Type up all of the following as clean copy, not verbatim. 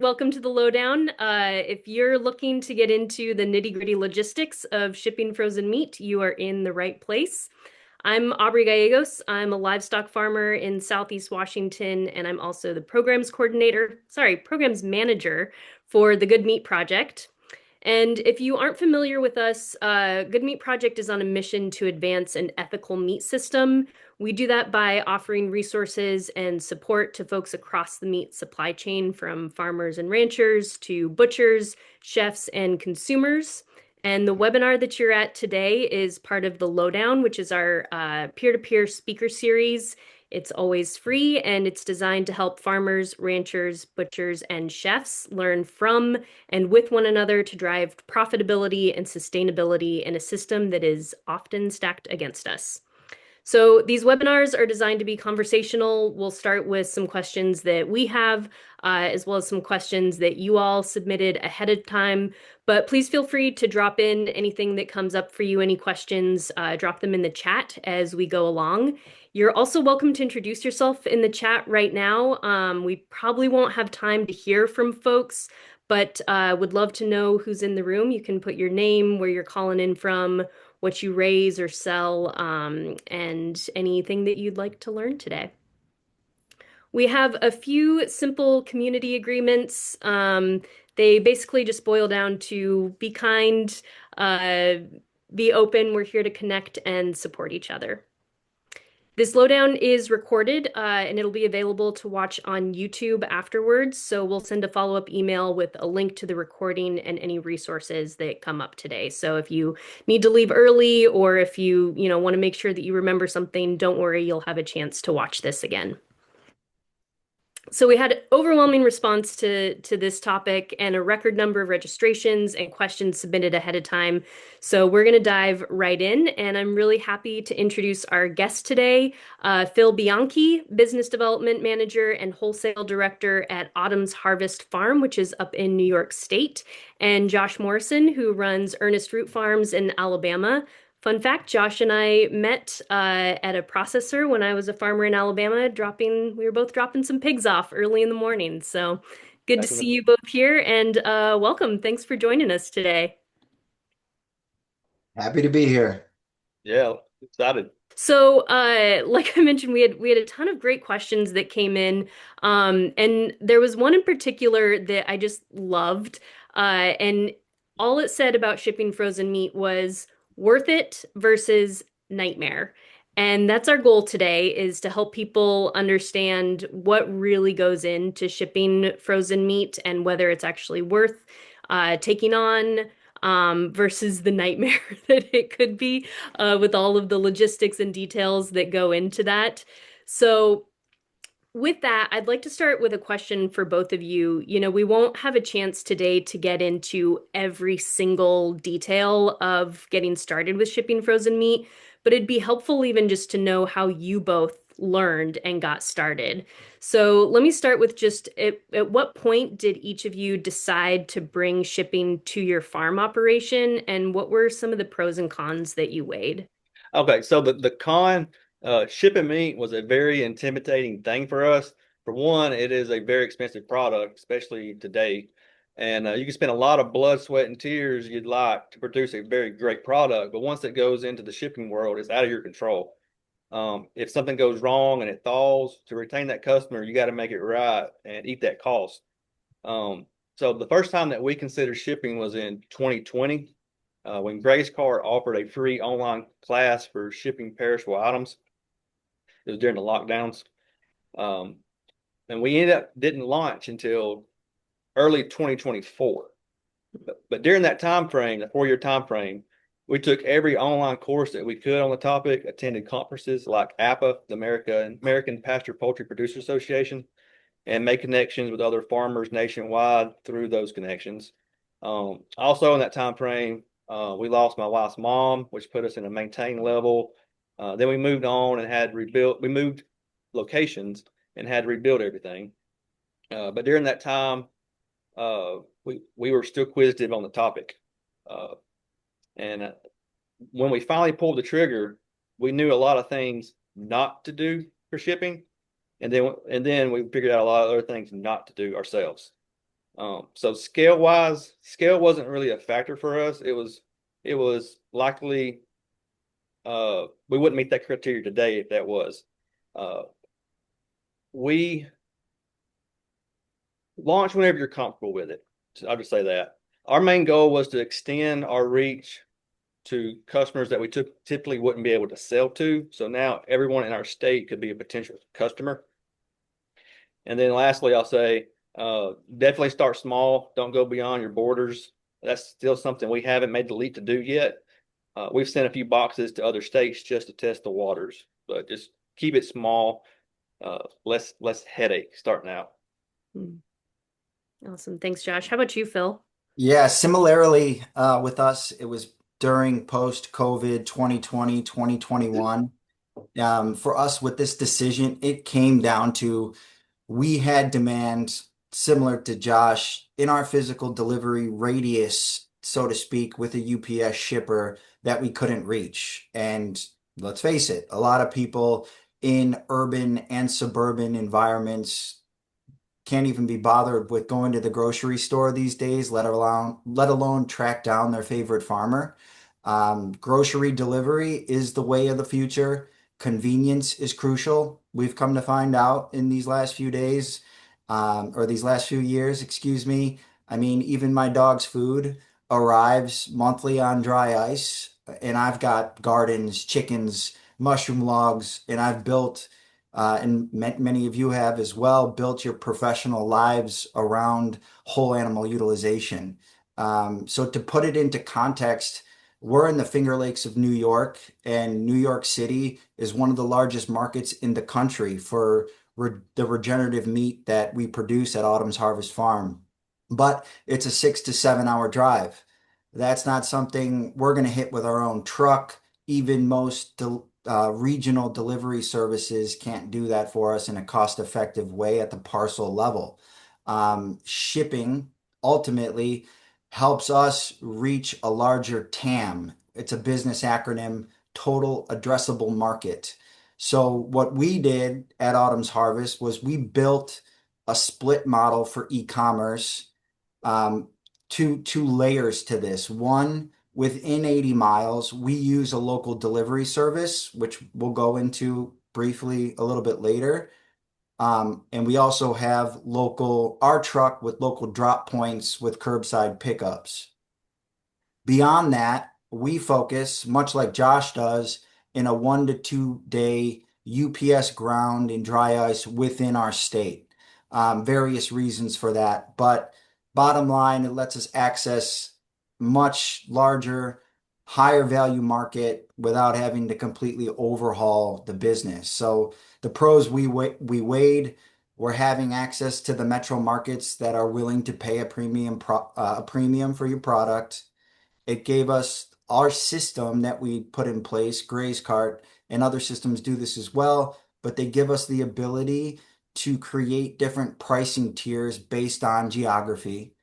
Welcome to the Lowdown. If you're looking to get into the nitty-gritty logistics of shipping frozen meat, you are in the right place. I'm Aubrey Gallegos. I'm a livestock farmer in Southeast Washington, and I'm also the programs manager for the Good Meat Project. And if you aren't familiar with us, Good Meat Project is on a mission to advance an ethical meat system. We do that by offering resources and support to folks across the meat supply chain, from farmers and ranchers to butchers, chefs, and consumers. And the webinar that you're at today is part of the Lowdown, which is our peer-to-peer speaker series. It's always free, and it's designed to help farmers, ranchers, butchers, and chefs learn from and with one another to drive profitability and sustainability in a system that is often stacked against us. So these webinars are designed to be conversational. We'll start with some questions that we have, as well as some questions that you all submitted ahead of time. But please feel free to drop in anything that comes up for you, any questions, drop them in the chat as we go along. You're also welcome to introduce yourself in the chat right now. We probably won't have time to hear from folks, but would love to know who's in the room. You can put your name, where you're calling in from, what you raise or sell, and anything that you'd like to learn today. We have a few simple community agreements. They basically just boil down to be kind, uh, be open. We're here to connect and support each other. This lowdown is recorded, and it'll be available to watch on YouTube afterwards. So we'll send a follow-up email with a link to the recording and any resources that come up today. So if you need to leave early, or if you want to make sure that you remember something, don't worry, you'll have a chance to watch this again. So we had overwhelming response to this topic and a record number of registrations and questions submitted ahead of time. So we're going to dive right in, and I'm really happy to introduce our guest today, Phil Bianchi, Business Development Manager and Wholesale Director at Autumn's Harvest Farm, which is up in New York State, and Josh Morrison, who runs Earnest Root Farms in Alabama. Fun fact, Josh and I met at a processor when I was a farmer in Alabama, we were both dropping some pigs off early in the morning. So good to see you both here, and welcome. Thanks for joining us today. Happy to be here. Yeah, excited. So, like I mentioned, we had a ton of great questions that came in, and there was one in particular that I just loved, and all it said about shipping frozen meat was worth it versus nightmare. And that's our goal today, is to help people understand what really goes into shipping frozen meat and whether it's actually worth taking on, versus the nightmare that it could be, with all of the logistics and details that go into that. So with that, I'd like to start with a question for both of you. We won't have a chance today to get into every single detail of getting started with shipping frozen meat, but it'd be helpful even just to know how you both learned and got started. So let me start with just at what point did each of you decide to bring shipping to your farm operation, and what were some of the pros and cons that you weighed? Okay, so the con, shipping meat was a very intimidating thing for us. For one, it is a very expensive product, especially today. And you can spend a lot of blood, sweat, and tears you'd like to produce a very great product. But once it goes into the shipping world, it's out of your control. If something goes wrong and it thaws, to retain that customer, you got to make it right and eat that cost. So the first time that we considered shipping was in 2020, when Grace Card offered a free online class for shipping perishable items. It was during the lockdowns. Um, and we ended up didn't launch until early 2024. But during that time frame, the 4-year time frame, we took every online course that we could on the topic, attended conferences like APA, the American Pasture Poultry Producer Association, and made connections with other farmers nationwide through those connections. Also in that time frame, we lost my wife's mom, which put us in a maintain level. Then we moved on and had rebuilt. We moved locations and had to rebuild everything. But during that time, we were still inquisitive on the topic. And when we finally pulled the trigger, we knew a lot of things not to do for shipping, and then we figured out a lot of other things not to do ourselves. So scale wasn't really a factor for us. It was likely we wouldn't meet that criteria today if that was. Uh, we launch whenever you're comfortable with it. So I'll just say that. Our main goal was to extend our reach to customers that we typically wouldn't be able to sell to. So now everyone in our state could be a potential customer. And then lastly, I'll say definitely start small. Don't go beyond your borders. That's still something we haven't made the leap to do yet. We've sent a few boxes to other states just to test the waters, but just keep it small. Less headache starting out. Hmm. Awesome. Thanks, Josh. How about you, Phil? Yeah, similarly with us, it was during post-COVID 2020, 2021. For us with this decision, it came down to we had demand similar to Josh in our physical delivery radius, so to speak, with a UPS shipper that we couldn't reach. And let's face it, a lot of people in urban and suburban environments can't even be bothered with going to the grocery store these days, let alone track down their favorite farmer. Grocery delivery is the way of the future. Convenience is crucial. We've come to find out in these last few days, or these last few years, excuse me. I mean, even my dog's food arrives monthly on dry ice, and I've got gardens, chickens, mushroom logs, and I've built and many of you have as well built your professional lives around whole animal utilization. So to put it into context, we're in the Finger Lakes of New York, and New York City is one of the largest markets in the country for the regenerative meat that we produce at Autumn's Harvest Farm. But it's a 6 to 7 hour drive. That's not something we're going to hit with our own truck. Even most regional delivery services can't do that for us in a cost-effective way at the parcel level. Shipping ultimately helps us reach a larger TAM. It's a business acronym, Total Addressable Market. So what we did at Autumn's Harvest was we built a split model for e-commerce, um, two layers to this. One, within 80 miles, we use a local delivery service, which we'll go into briefly a little bit later. And we also have our truck with local drop points with curbside pickups. Beyond that, we focus, much like Josh does, in a 1 to 2 day UPS ground and dry ice within our state. Various reasons for that, but bottom line, it lets us access much larger, higher value market without having to completely overhaul the business. So the pros we weighed were having access to the metro markets that are willing to pay a premium for your product. It gave us our system that we put in place, Gray's Cart, and other systems do this as well, but they give us the ability to create different pricing tiers based on geography,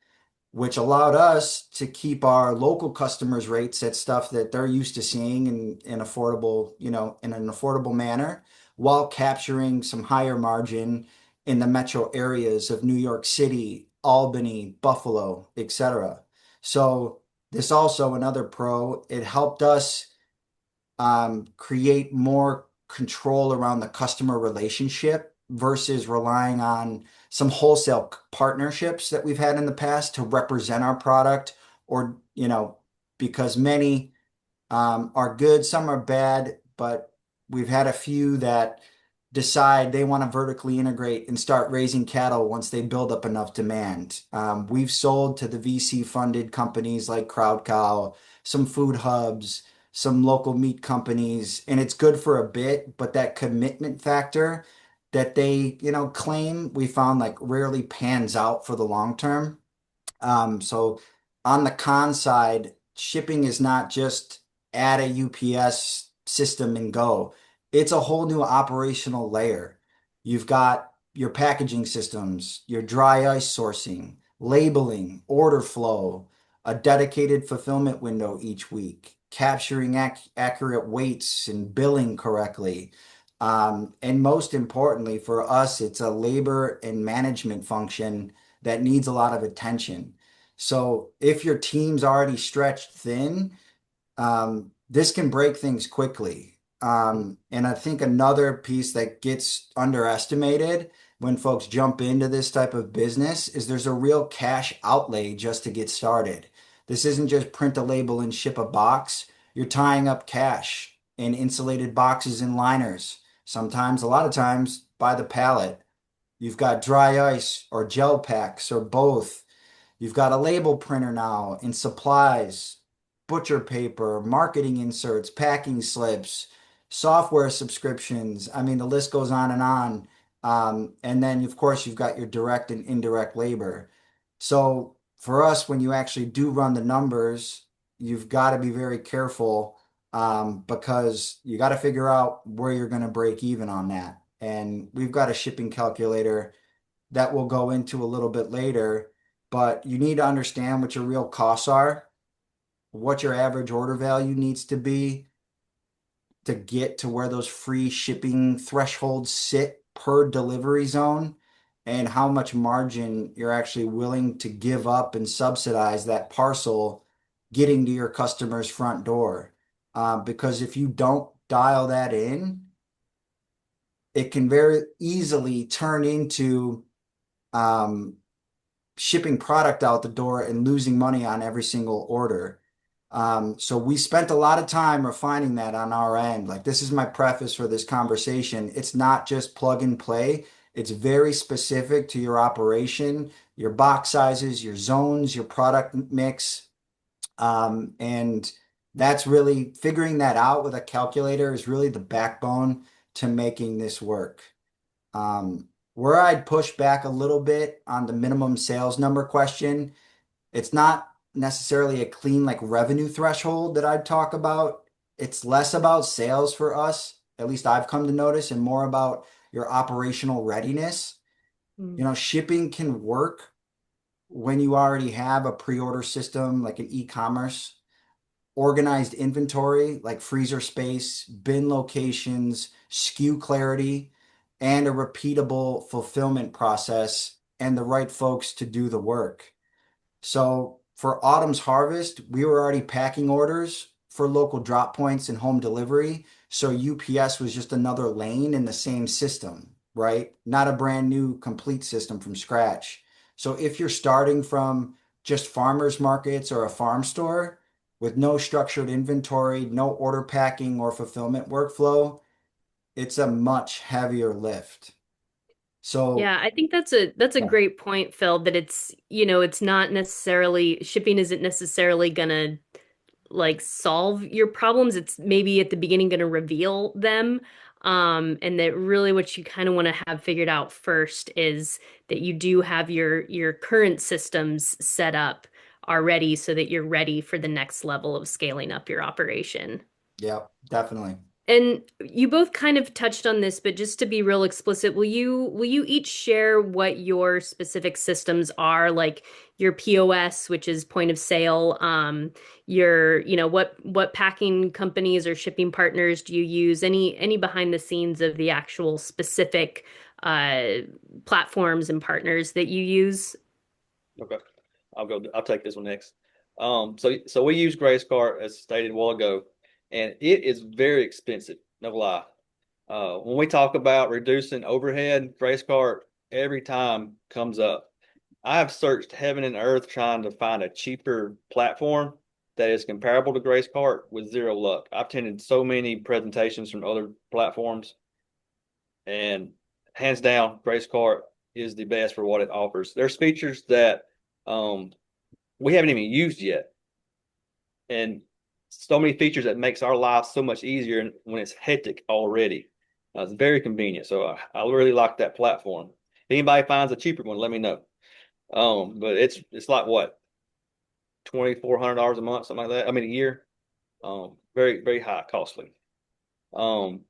which allowed us to keep our local customers' rates at stuff that they're used to seeing in affordable, in an affordable manner, while capturing some higher margin in the metro areas of New York City, Albany, Buffalo, etc. So this also another pro, it helped us create more control around the customer relationship versus relying on some wholesale partnerships that we've had in the past to represent our product, or, because many are good, some are bad, but we've had a few that decide they want to vertically integrate and start raising cattle once they build up enough demand. We've sold to the VC funded companies like Crowd Cow, some food hubs, some local meat companies, and it's good for a bit, but that commitment factor that they, claim, we found like rarely pans out for the long term. So on the con side, shipping is not just add a UPS system and go. It's a whole new operational layer. You've got your packaging systems, your dry ice sourcing, labeling, order flow, a dedicated fulfillment window each week, capturing accurate weights and billing correctly. And most importantly for us, it's a labor and management function that needs a lot of attention. So if your team's already stretched thin, this can break things quickly. And I think another piece that gets underestimated when folks jump into this type of business is there's a real cash outlay just to get started. This isn't just print a label and ship a box. You're tying up cash in insulated boxes and liners. Sometimes, a lot of times, by the pallet. You've got dry ice or gel packs or both. You've got a label printer now and supplies, butcher paper, marketing inserts, packing slips, software subscriptions. I mean, the list goes on and on. And then, of course, you've got your direct and indirect labor. So for us, when you actually do run the numbers, you've got to be very careful because you got to figure out where you're going to break even on that. And we've got a shipping calculator that we'll go into a little bit later, but you need to understand what your real costs are, what your average order value needs to be to get to where those free shipping thresholds sit per delivery zone, and how much margin you're actually willing to give up and subsidize that parcel getting to your customer's front door. Because if you don't dial that in, it can very easily turn into um, shipping product out the door and losing money on every single order. So we spent a lot of time refining that on our end. Like, this is my preface for this conversation. It's not just plug and play. It's very specific to your operation, your box sizes, your zones, your product mix. And that's really figuring that out with a calculator is really the backbone to making this work. Where I'd push back a little bit on the minimum sales number question, it's not necessarily a clean like revenue threshold that I'd talk about. It's less about sales for us, at least I've come to notice, and more about your operational readiness. Mm. You know, shipping can work when you already have a pre-order system like an e-commerce, organized inventory like freezer space, bin locations, SKU clarity, and a repeatable fulfillment process and the right folks to do the work. So for autumn's harvest, we were already packing orders for local drop points and home delivery. So UPS was just another lane in the same system, right? Not a brand new complete system from scratch. So if you're starting from just farmers markets or a farm store with no structured inventory, no order packing or fulfillment workflow, it's a much heavier lift. So Yeah, I think that's a great point, Phil, that it's not necessarily shipping isn't necessarily gonna like solve your problems. It's maybe at the beginning going to reveal them. And that really what you kind of want to have figured out first is that you do have your current systems set up already so that you're ready for the next level of scaling up your operation. yeah, definitely. And you both kind of touched on this, but just to be real explicit, will you each share what your specific systems are, like your POS, which is point of sale, what packing companies or shipping partners do you use? Any behind the scenes of the actual specific uh platforms and partners that you use? Okay, I'll take this one next. So we use Grayscart as stated a while ago, and it is very expensive. No lie. When we talk about reducing overhead, Grayscart every time comes up. I have searched heaven and earth trying to find a cheaper platform that is comparable to Grayscart with zero luck. I've attended so many presentations from other platforms, and hands down, Grayscart is the best for what it offers. There's features that um, we haven't even used yet, and so many features that makes our life so much easier when it's hectic already. It's very convenient, so I really like that platform. If anybody finds a cheaper one, let me know. But it's like what, $2,400 a month, something like that. I mean a year. Very very high costly. Um,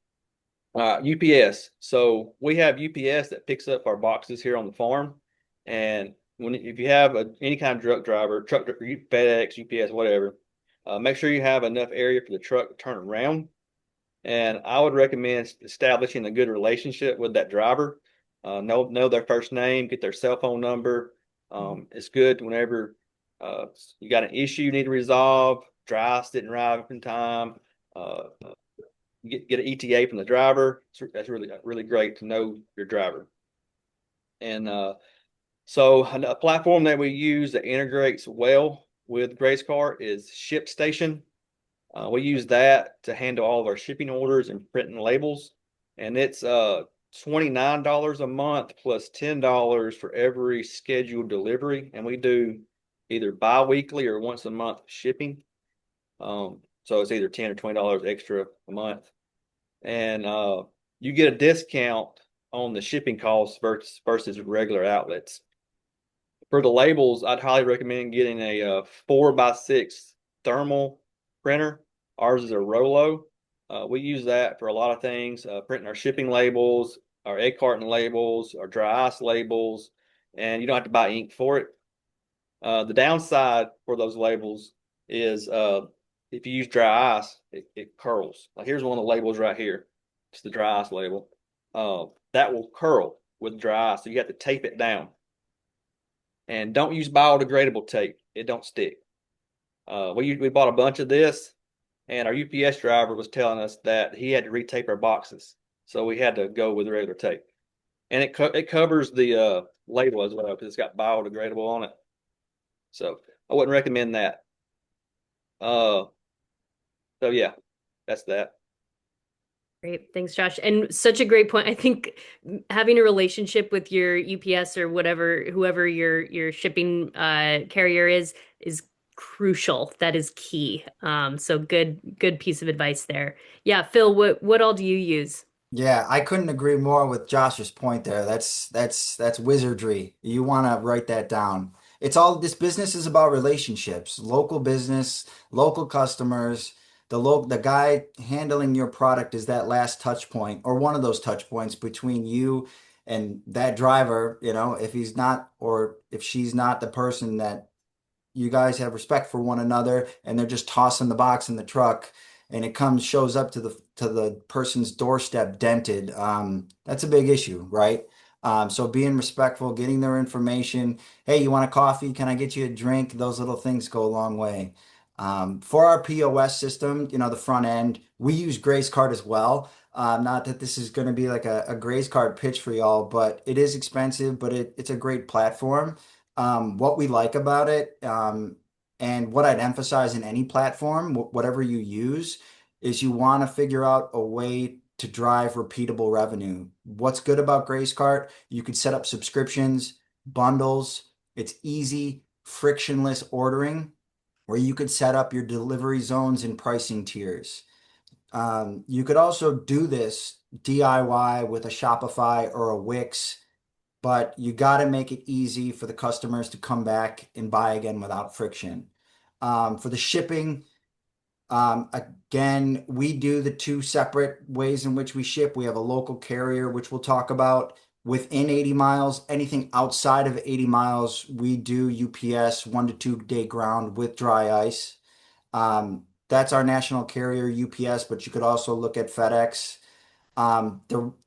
UPS. So we have UPS that picks up our boxes here on the farm, and if you have any kind of FedEx, UPS, whatever, make sure you have enough area for the truck to turn around. And I would recommend establishing a good relationship with that driver. Know their first name, get their cell phone number, It's good whenever you got an issue you need to resolve, dry ice didn't arrive in time, get an ETA from the driver. That's really great to know your driver. And so a platform that we use that integrates well with GraceCart is ShipStation. We use that to handle all of our shipping orders and printing labels. And it's $29 a month plus $10 for every scheduled delivery. And we do either bi-weekly or once a month shipping. So it's either $10 or $20 extra a month. And you get a discount on the shipping costs versus regular outlets. For the labels, I'd highly recommend getting a 4x6 thermal printer. Ours is a Rolo. We use that for a lot of things, printing our shipping labels, our egg carton labels, our dry ice labels, and you don't have to buy ink for it. The downside for those labels is if you use dry ice, it curls. Like here's one of the labels right here. It's the dry ice label. That will curl with dry ice, so you have to tape it down. And don't use biodegradable tape. It don't stick. We bought a bunch of this, and our UPS driver was telling us that he had to retape our boxes, so we had to go with regular tape. And it covers the label as well because it's got biodegradable on it. So I wouldn't recommend that. Uh, so yeah, that's that. Great. Thanks, Josh. And such a great point. I think having a relationship with your UPS or whatever, whoever your shipping carrier is crucial. That is key. So good piece of advice there. Yeah, Phil, what all do you use? Yeah, I couldn't agree more with Josh's point there. That's wizardry. You want to write that down. It's all this business is about relationships, local business, local customers. The guy handling your product is that last touch point or one of those touch points between you and that driver, if he's not or if she's not the person that you guys have respect for one another and they're just tossing the box in the truck and it shows up to the person's doorstep dented. That's a big issue, right? So being respectful, getting their information. Hey, you want a coffee? Can I get you a drink? Those little things go a long way. For our POS system, the front end, we use Grace Card as well. Not that this is going to be like a Grace Card pitch for y'all, but it is expensive, but it's a great platform. What we like about it, and what I'd emphasize in any platform, whatever you use, is you want to figure out a way to drive repeatable revenue. What's good about Gracecart? You could set up subscriptions, bundles. It's easy, frictionless ordering, where you could set up your delivery zones and pricing tiers. You could also do this DIY with a Shopify or a Wix, but you got to make it easy for the customers to come back and buy again without friction. For the shipping, again, we do the two separate ways in which we ship. We have a local carrier, which we'll talk about within 80 miles. Anything outside of 80 miles, we do UPS 1 to 2 day ground with dry ice. That's our national carrier, UPS, but you could also look at FedEx.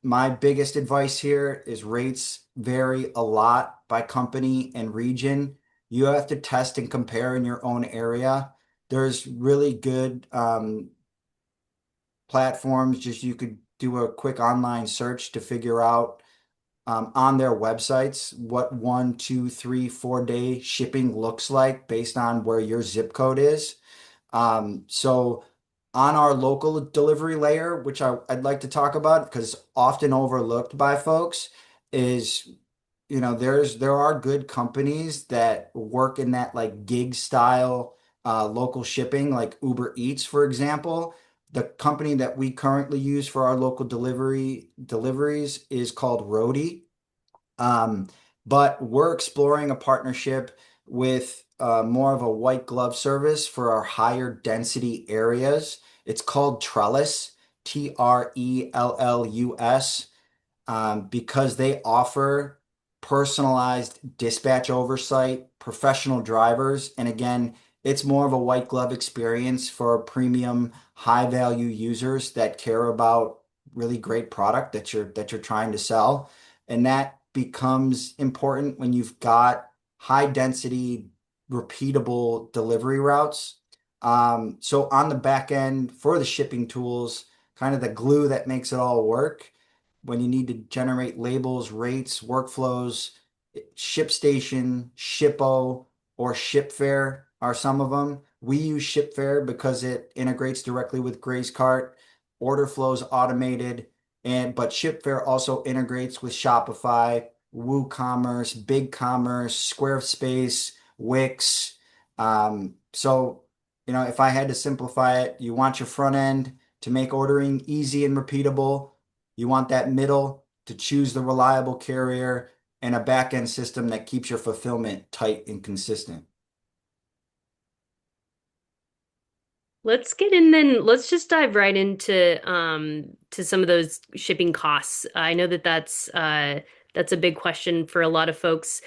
My biggest advice here is rates vary a lot by company and region. You have to test and compare in your own area. There's really good platforms. Just you could do a quick online search to figure out on their websites what 1, 2, 3, 4 day shipping looks like based on where your zip code is. So on our local delivery layer, which I'd like to talk about because it's often overlooked by folks, is there are good companies that work in that like gig style local shipping, like Uber Eats, for example. The company that we currently use for our local deliveries is called Roadie. Um, but we're exploring a partnership with more of a white glove service for our higher density areas. It's called Trellis, Trellus, because they offer personalized dispatch oversight, professional drivers, and again, it's more of a white glove experience for premium, high value users that care about really great product that you're trying to sell. And that becomes important when you've got high density, repeatable delivery routes. So on the back end for the shipping tools, kind of the glue that makes it all work, when you need to generate labels, rates, workflows, ShipStation, Shippo, or ShipFare are some of them. We use ShipFare because it integrates directly with Gray's Cart. Order flows automated, and but ShipFare also integrates with Shopify, WooCommerce, BigCommerce, Squarespace, Wix. So, if I had to simplify it, you want your front end to make ordering easy and repeatable. You want that middle to choose the reliable carrier and a back end system that keeps your fulfillment tight and consistent. Let's get in then. Let's just dive right into to some of those shipping costs. I know that that's a big question for a lot of folks.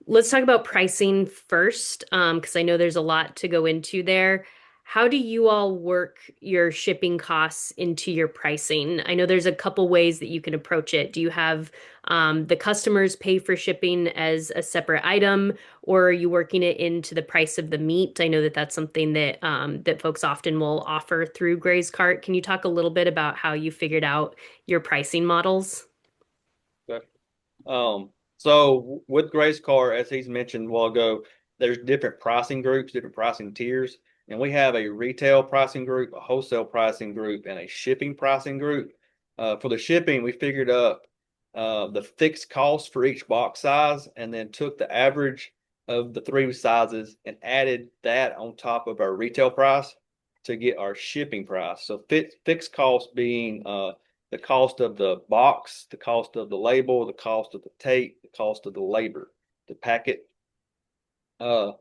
Let's talk about pricing first, because I know there's a lot to go into there. How do you all work your shipping costs into your pricing? I know there's a couple ways that you can approach it. Do you have the customers pay for shipping as a separate item, or are you working it into the price of the meat? I know that that's something that that folks often will offer through Gray's Cart. Can you talk a little bit about how you figured out your pricing models? Okay. So with Grace Car, as he's mentioned a while ago, there's different pricing groups, different pricing tiers, and we have a retail pricing group, a wholesale pricing group, and a shipping pricing group. For the shipping, we figured up the fixed cost for each box size, and then took the average of the three sizes and added that on top of our retail price to get our shipping price. So fixed cost being the cost of the box, the cost of the label, the cost of the tape, the cost of the labor, the packet. Uh,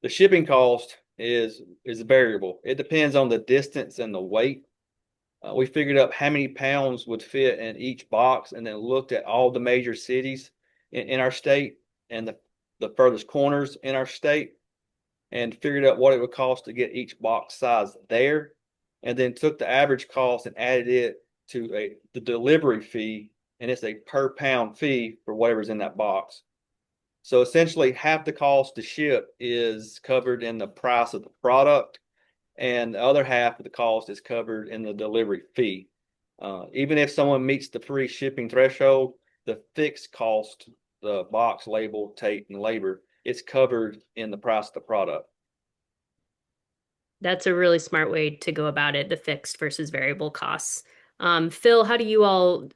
the shipping cost is variable. It depends on the distance and the weight. We figured out how many pounds would fit in each box, and then looked at all the major cities in our state and the furthest corners in our state, and figured out what it would cost to get each box size there, and then took the average cost and added it to the delivery fee, and it's a per pound fee for whatever's in that box. So essentially, half the cost to ship is covered in the price of the product, and the other half of the cost is covered in the delivery fee. Even if someone meets the free shipping threshold, the fixed cost, the box, label, tape, and labor, it's covered in the price of the product. That's a really smart way to go about it, the fixed versus variable costs. Phil, how do you all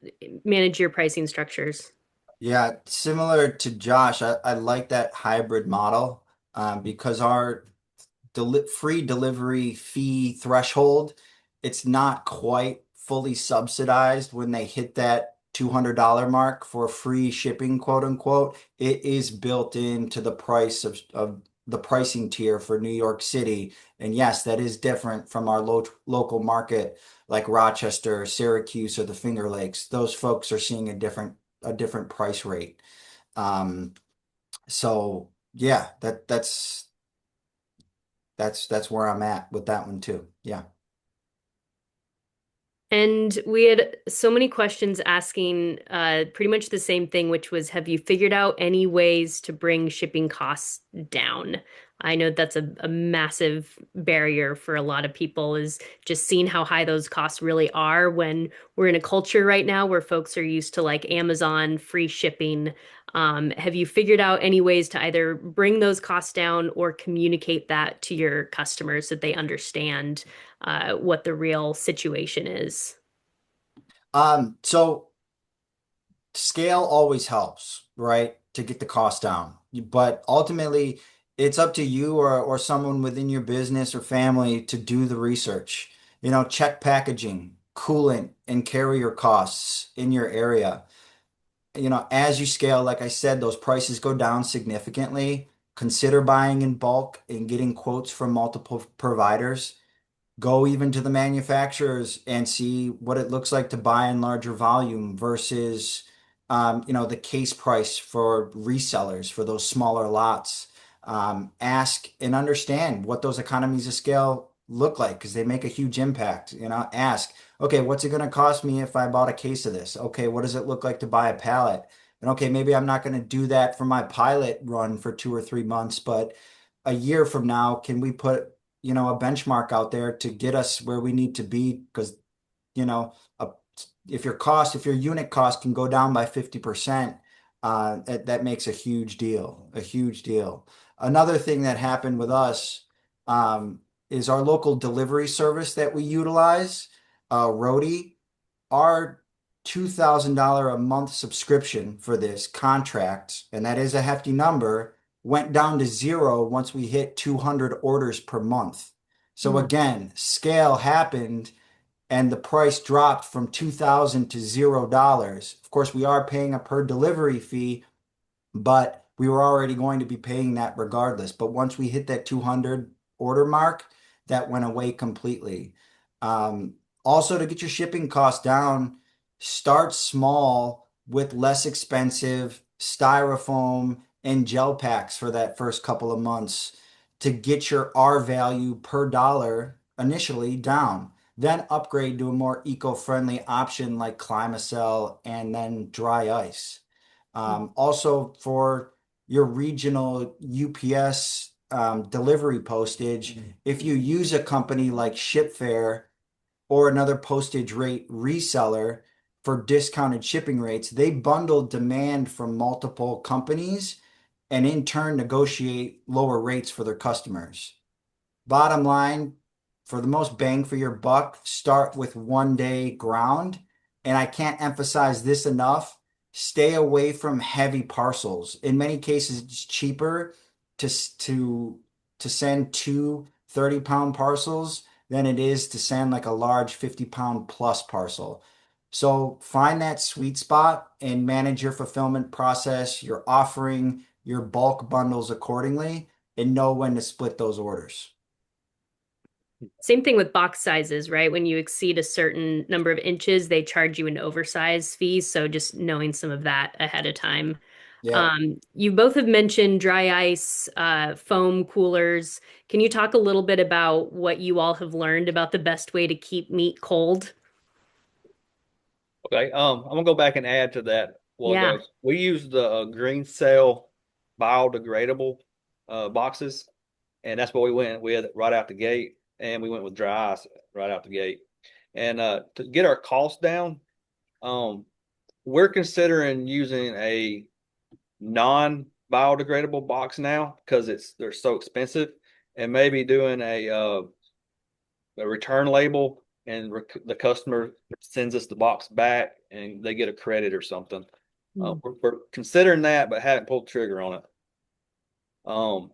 manage your pricing structures? Yeah, similar to Josh, I like that hybrid model because our free delivery fee threshold, it's not quite fully subsidized when they hit that $200 mark for free shipping, quote unquote. It is built into the price of the pricing tier for New York City. And yes, that is different from our local market like Rochester, Syracuse, or the Finger Lakes. Those folks are seeing a different price rate. Um, so yeah, that's where I'm at with that one too. Yeah. And we had so many questions asking pretty much the same thing, which was, have you figured out any ways to bring shipping costs down? I know that's a massive barrier for a lot of people, is just seeing how high those costs really are when we're in a culture right now where folks are used to like Amazon, free shipping. Have you figured out any ways to either bring those costs down or communicate that to your customers so that they understand what the real situation is? So scale always helps, right? To get the cost down. But ultimately, it's up to you or someone within your business or family to do the research. Check packaging, coolant, and carrier costs in your area. As you scale, like I said, those prices go down significantly. Consider buying in bulk and getting quotes from multiple providers. Go even to the manufacturers and see what it looks like to buy in larger volume versus, the case price for resellers for those smaller lots. Ask and understand what those economies of scale look like because they make a huge impact. Ask, okay, what's it going to cost me if I bought a case of this? Okay, what does it look like to buy a pallet? And okay, maybe I'm not going to do that for my pilot run for 2 or 3 months, but a year from now, can we put, a benchmark out there to get us where we need to be? Because, you know, a, if your unit cost can go down by 50%, that makes a huge deal. Another thing that happened with us, is our local delivery service that we utilize, Roadie, our $2,000 a month subscription for this contract, and that is a hefty number, went down to zero once we hit 200 orders per month. So Hmm. again, scale happened and the price dropped from 2,000 to $0. Of course, we are paying a per delivery fee, but we were already going to be paying that regardless. But once we hit that 200 order mark, that went away completely. Um, Also, to get your shipping costs down, start small with less expensive styrofoam and gel packs for that first couple of months to get your R value per dollar initially down. Then upgrade to a more eco-friendly option like Climacell and then dry ice. Also, for your regional UPS delivery postage, if you use a company like ShipFare or another postage rate reseller for discounted shipping rates, they bundle demand from multiple companies and in turn negotiate lower rates for their customers. Bottom line, for the most bang for your buck, start with 1 day ground. And I can't emphasize this enough. Stay away from heavy parcels. In many cases, it's cheaper to to send two 30-pound parcels than it is to send like a large 50-pound plus parcel. So find that sweet spot and manage your fulfillment process, your offering, your bulk bundles accordingly, and know when to split those orders. Same thing with box sizes, right? When you exceed a certain number of inches, they charge you an oversize fee. So just knowing some of that ahead of time. Yeah. You both have mentioned dry ice, foam coolers. Can you talk a little bit about what you all have learned about the best way to keep meat cold? Okay, I'm gonna go back and add to that. Well, Yeah. we use the green cell biodegradable boxes, and that's what we went with right out the gate. And we went with dry ice right out the gate. And to get our costs down, um, we're considering using a non-biodegradable box now because they're so expensive, and maybe doing a return label, and the customer sends us the box back and they get a credit or something. Mm. We're considering that, but haven't pulled the trigger on it. Um,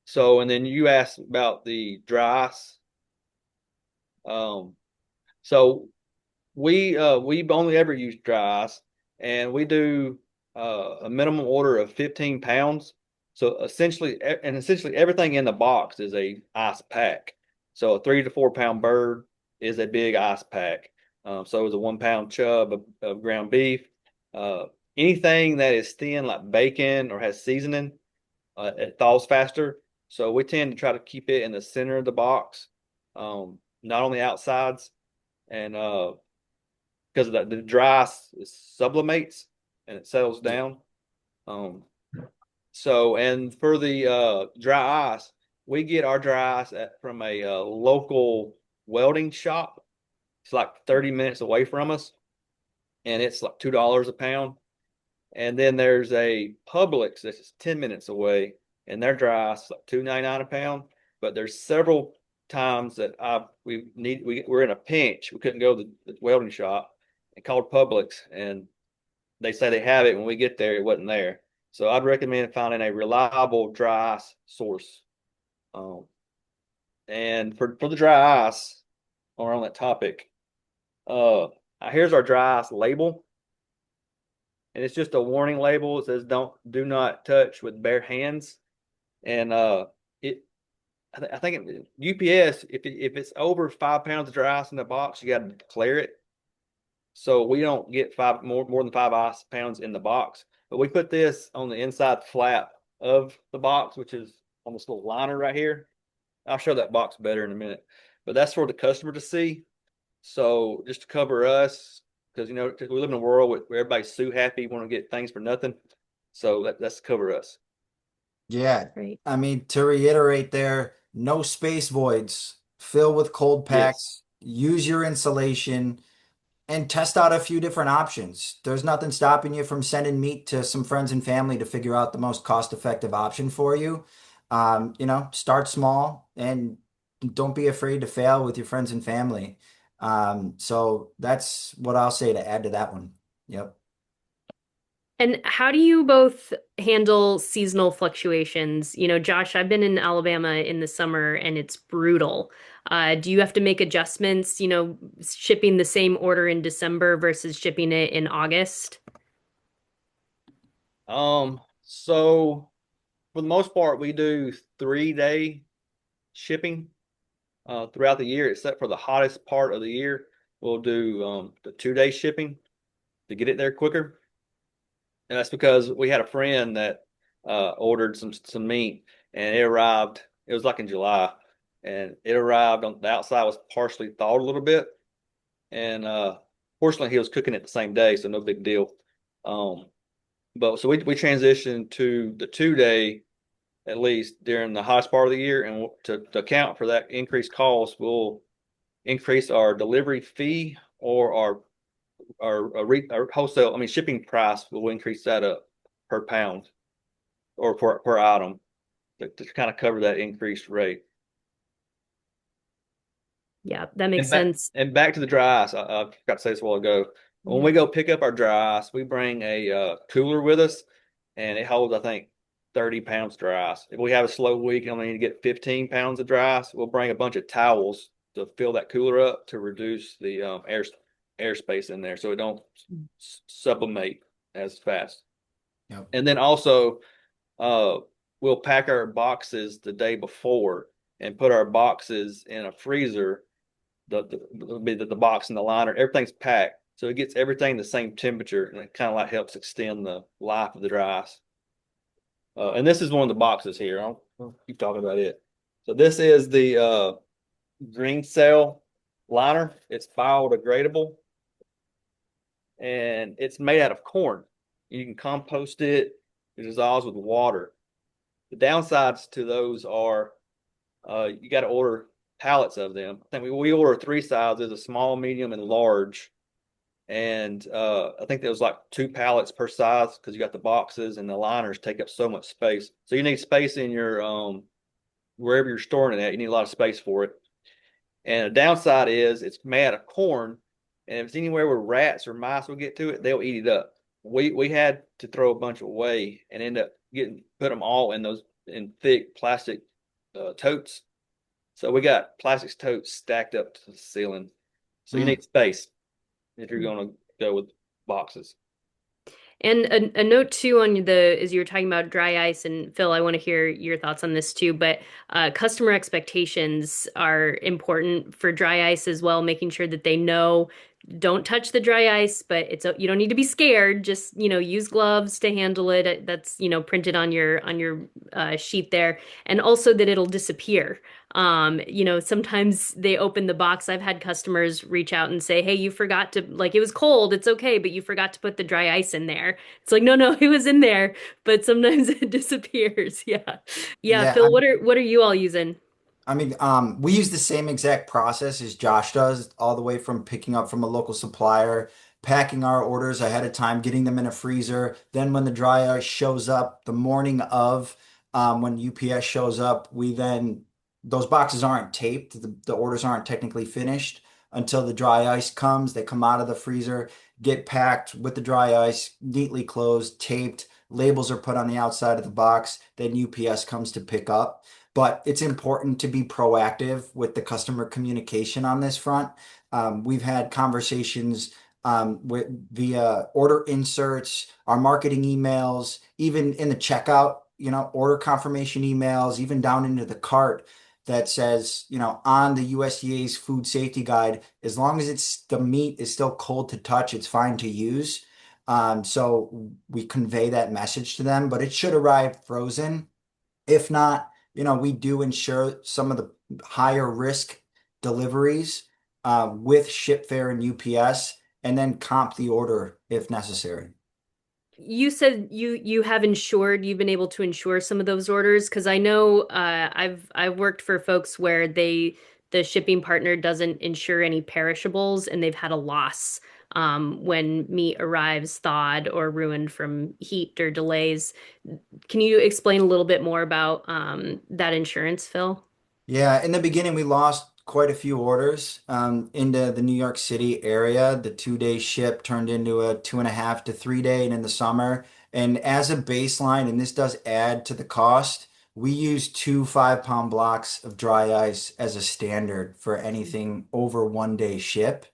so, and then you asked about the dry ice. Um, so we've only ever used dry ice, and we do a minimum order of 15 pounds. So essentially everything in the box is a ice pack. So a 3 to 4 pound bird is a big ice pack. So is a 1 pound chub of ground beef. Uh, Anything that is thin like bacon or has seasoning, it thaws faster. So we tend to try to keep it in the center of the box, not on the outsides. And because the dry sublimates and it settles down. Um, so, and for the dry ice, we get our dry ice from a local welding shop. It's like 30 minutes away from us, and it's like $2 a pound. And then there's a Publix that's 10 minutes away, and their dry ice is like $2.99 a pound. But there's several times that we're in a pinch. We couldn't go to the welding shop and called Publix, and they say they have it. When we get there, it wasn't there. So I'd recommend finding a reliable dry ice source. Um, and for the dry ice, or on that topic, uh, here's our dry ice label, and it's just a warning label. It says do not touch with bare hands, and it I think UPS, if it's over 5 pounds of dry ice in the box, you got to declare it. So we don't get more than 5 pounds in the box. But we put this on the inside flap of the box, which is on this little liner right here. I'll show that box better in a minute. But that's for the customer to see. So just to cover us, because we live in a world where everybody's sue happy, want to get things for nothing. So that's cover us. Yeah. Right. I mean, to reiterate there, no space voids, fill with cold Yes. packs, use your insulation, and test out a few different options. There's nothing stopping you from sending meat to some friends and family to figure out the most cost-effective option for you. Start small and don't be afraid to fail with your friends and family. So that's what I'll say to add to that one. Yep. And how do you both handle seasonal fluctuations? Josh, I've been in Alabama in the summer and it's brutal. Do you have to make adjustments, shipping the same order in December versus shipping it in August? So for the most part, we do 3-day shipping throughout the year, except for the hottest part of the year. We'll do the 2-day shipping to get it there quicker. And that's because we had a friend that ordered some meat, and it arrived. It was like in July, and it arrived on the outside was partially thawed a little bit, and fortunately he was cooking it the same day, so no big deal. Um, but so we transitioned to the 2-day at least during the hottest part of the year, and to account for that increased cost, we'll increase our delivery fee or our wholesale, I mean shipping price. Will increase that up per pound or per item to kind of cover that increased rate. Yeah, that makes And back sense. and back to the dry ice. I forgot to say this a while ago. When Yeah. we go pick up our dry ice, we bring a cooler with us, and it holds, I think, 30 pounds of dry ice. If we have a slow week and only need to get 15 pounds of dry ice, we'll bring a bunch of towels to fill that cooler up to reduce the airspace in there, so it don't sublimate as fast. Yep. And then also, uh, we'll pack our boxes the day before and put our boxes in a freezer. The box and the liner, everything's packed, so it gets everything the same temperature, and it kind of like helps extend the life of the dry ice. And this is one of the boxes here. I'll keep talking about it. So this is the green cell liner. It's biodegradable, and it's made out of corn. You can compost it. It dissolves with water. The downsides to those are you got to order pallets of them. I think we order 3 sizes: a small, medium, and large. And I think there was like 2 pallets per size because you got the boxes and the liners take up so much space. So you need space in your wherever you're storing it at. You need a lot of space for it. And the downside is it's made out of corn, and if it's anywhere where rats or mice will get to it, they'll eat it up. We had to throw a bunch away and end up put them all in those in thick plastic totes. So we got plastic totes stacked up to the ceiling. So you Mm. need space if you're going to go with boxes. And a note too on as you were talking about dry ice, and Phil, I want to hear your thoughts on this too, but customer expectations are important for dry ice as well, making sure that they know don't touch the dry ice, but you don't need to be scared. Just, use gloves to handle it. That's, printed on your sheet there, and also that it'll disappear. Sometimes they open the box. I've had customers reach out and say, "Hey, you forgot to, like, it was cold. It's okay, but you forgot to put the dry ice in there." It's like, no, no, it was in there, but sometimes it disappears. Yeah. Yeah, Yeah. Phil, what are you all using? We use the same exact process as Josh does, all the way from picking up from a local supplier, packing our orders ahead of time, getting them in a freezer. Then when the dry ice shows up the morning of, when UPS shows up, those boxes aren't taped. The orders aren't technically finished until the dry ice comes. They come out of the freezer, get packed with the dry ice, neatly closed, taped. Labels are put on the outside of the box. Then UPS comes to pick up. But it's important to be proactive with the customer communication on this front. We've had conversations via order inserts, our marketing emails, even in the checkout, order confirmation emails, even down into the cart that says, on the USDA's food safety guide, as long as the meat is still cold to touch, it's fine to use. So we convey that message to them, but it should arrive frozen. If not, we do ensure some of the higher risk deliveries with ShipFare and UPS. and then comp the order if necessary. You said you have insured, you've been able to insure some of those orders because I know I've worked for folks where the shipping partner doesn't insure any perishables and they've had a loss when meat arrives thawed or ruined from heat or delays. Can you explain a little bit more about that insurance, Phil? Yeah, in the beginning, we lost quite a few orders into the New York City area. The 2 day ship turned into a 2.5 to 3 day, and in the summer. And as a baseline, and this does add to the cost, we use two 5 pound blocks of dry ice as a standard for anything over 1 day ship.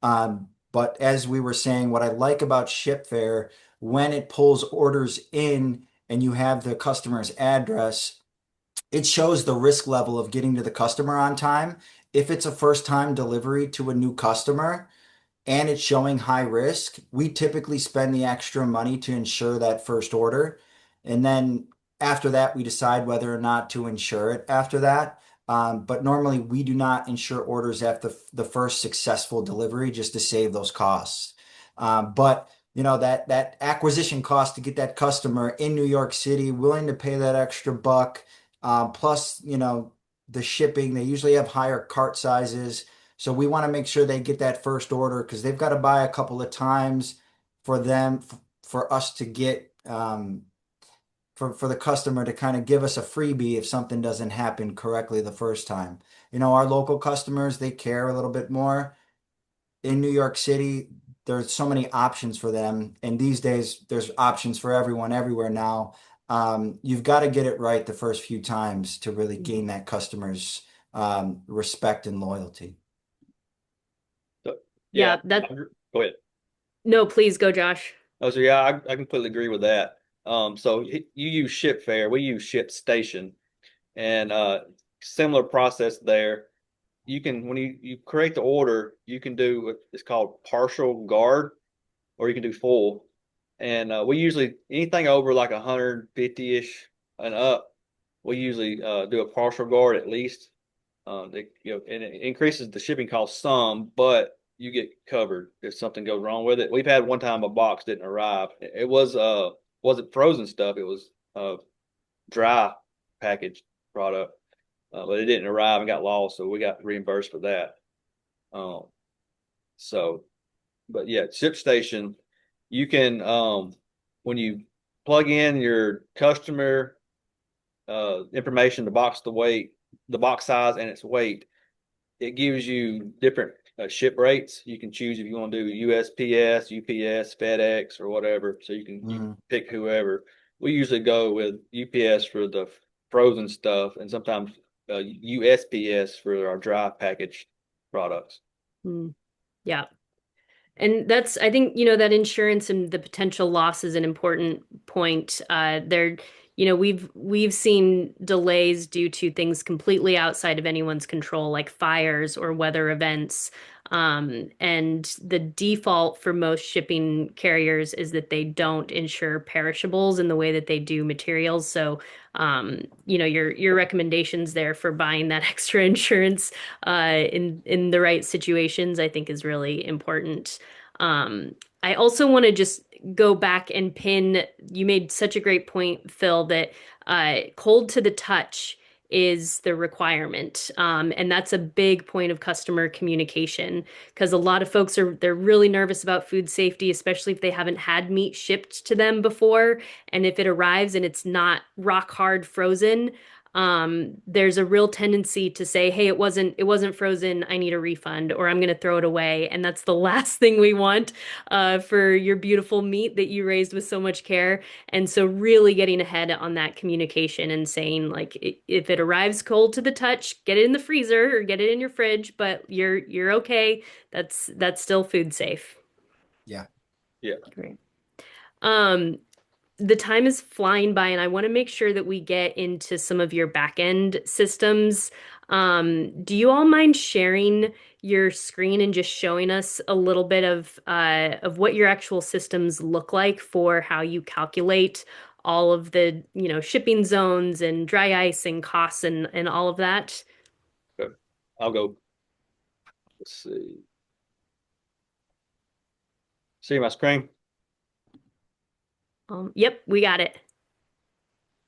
But as we were saying, what I like about ShipFare, when it pulls orders in and you have the customer's address, it shows the risk level of getting to the customer on time. If it's a first time delivery to a new customer and it's showing high risk, we typically spend the extra money to insure that first order. And then after that, we decide whether or not to insure it after that. But normally we do not insure orders after the first successful delivery just to save those costs. But that acquisition cost to get that customer in New York City willing to pay that extra buck, plus the shipping, they usually have higher cart sizes. So we want to make sure they get that first order because they've got to buy a couple of times for them, for us to get, for the customer to kind of give us a freebie if something doesn't happen correctly the first time. Our local customers, they care a little bit more. In New York City, there's so many options for them. And these days, there's options for everyone everywhere now. You've got to get it right the first few times to really gain that customer's respect and loyalty. So, yeah, Yeah, that go ahead. no, please go, Josh. Oh, so yeah, I completely agree with that. So you use ShipFare, we use ShipStation, and similar process there. You can when you create the order, you can do what is called partial guard, or you can do full. And we usually anything over like 150-ish and up, we usually do a partial guard at least. And it increases the shipping cost some, but you get covered if something goes wrong with it. We've had one time a box didn't arrive. It wasn't frozen stuff. It was dry packaged product, but it didn't arrive and got lost, so we got reimbursed for that. Um, so, but yeah, ShipStation, you can when you plug in your customer information, the box size, and its weight, it gives you different ship rates. You can choose if you want to do USPS, UPS, FedEx, or whatever. So you Mhm. pick whoever. We usually go with UPS for the frozen stuff, and sometimes USPS for our dry packaged products. Hmm. Yeah. And that's, I think, that insurance and the potential loss is an important point. We've seen delays due to things completely outside of anyone's control, like fires or weather events. And the default for most shipping carriers is that they don't insure perishables in the way that they do materials. So, your recommendations there for buying that extra insurance in the right situations, I think is really important. I also want to just go back and pin, you made such a great point, Phil, that cold to the touch is the requirement. And that's a big point of customer communication because a lot of folks they're really nervous about food safety, especially if they haven't had meat shipped to them before. And if it arrives and it's not rock hard frozen, there's a real tendency to say, "Hey, it wasn't frozen. I need a refund, or I'm going to throw it away." And that's the last thing we want for your beautiful meat that you raised with so much care. And so, really getting ahead on that communication and saying, like, if it arrives cold to the touch, get it in the freezer or get it in your fridge, but you're okay. That's still food safe. Yeah. Yeah. Great. Um, the time is flying by, and I want to make sure that we get into some of your back end systems. Do you all mind sharing your screen and just showing us a little bit of what your actual systems look like for how you calculate all of the, shipping zones and dry ice and costs and all of that? Okay. I'll go. Let's see. See my screen? Yep, we got it.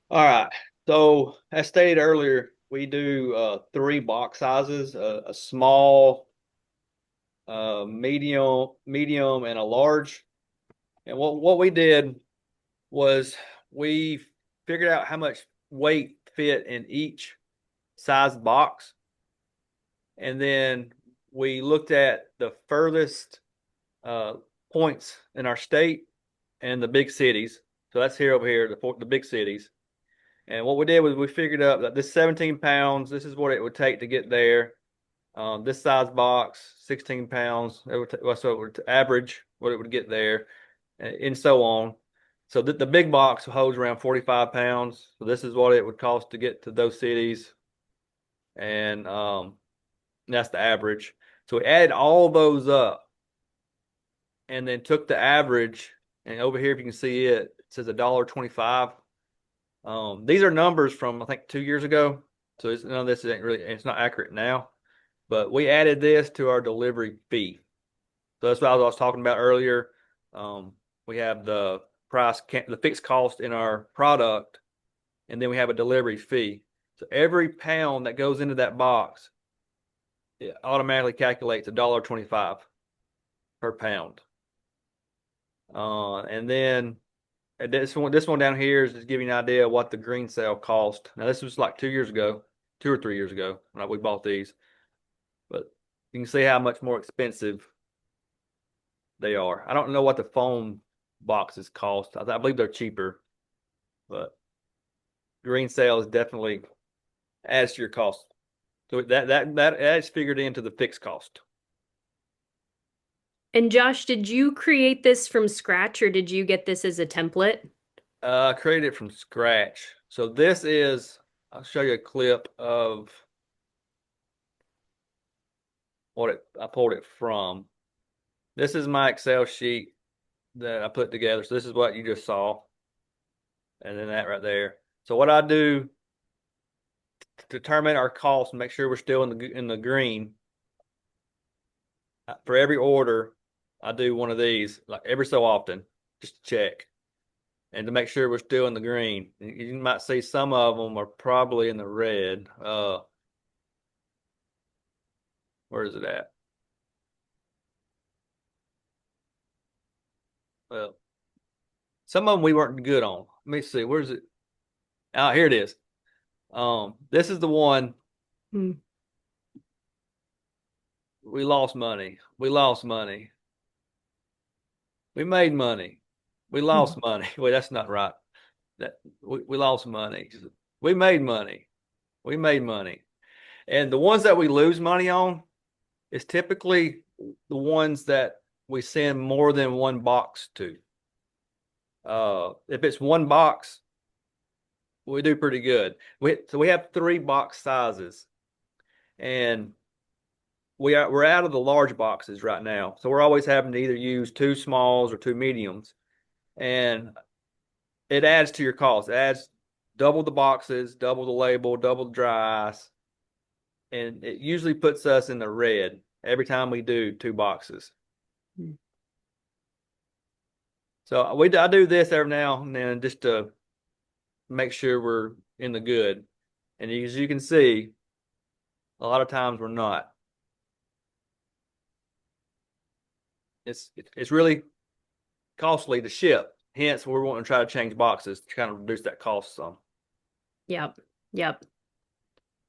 All right. So as stated earlier, we do three box sizes: a small, medium, and a large. And what we did was we figured out how much weight fit in each size box, and then we looked at the furthest uh, points in our state and the big cities. So that's here over here, the big cities. And what we did was we figured out that this 17 pounds, this is what it would take to get there. This size box, 16 pounds, so it would average what it would get there, and so on. So the big box holds around 45 pounds. So this is what it would cost to get to those cities. And that's the average. So we added all those up and then took the average. And over here, if you can see it, it says $1.25. These are numbers from I think 2 years ago, so none of this isn't really, it's not accurate now. But we added this to our delivery fee, so that's what I was talking about earlier. We have the the fixed cost in our product, and then we have a delivery fee. So every pound that goes into that box, it automatically calculates $1.25 per pound. And then this one down here is just giving you an idea of what the green cell cost. Now this was like 2 years ago, 2 or 3 years ago when we bought these, but you can see how much more expensive they are. I don't know what the foam boxes cost. I believe they're cheaper, but green cell is definitely adds to your cost. So that is figured into the fixed cost. And Josh, did you create this from scratch or did you get this as a template? Created it from scratch. So this is, I'll show you a clip of I pulled it from. This is my Excel sheet that I put together. So this is what you just saw. And then that right there. So what I do to determine our cost and make sure we're still in the green, for every order, I do one of these like every so often, just to check and to make sure we're still in the green. You might see some of them are probably in the red. Where is it at? Well, some of them we weren't good on. Let me see. Where's it? Oh, here it is. This is the one. Hmm. We lost money. We lost money. We made money. We lost money. Wait, that's not right. That we lost money. We made money. We made money. And the ones that we lose money on is typically the ones that we send more than one box to. If it's one box, we do pretty good. So we have three box sizes, and we're out of the large boxes right now. So we're always having to either use two smalls or two mediums, and it adds to your cost. It adds double the boxes, double the label, double the dry ice, and it usually puts us in the red every time we do two boxes. So I do this every now and then just to make sure we're in the good. And as you can see, a lot of times we're not. It's really costly to ship. Hence, we're wanting to try to change boxes to kind of reduce that cost some. Yep. Yep.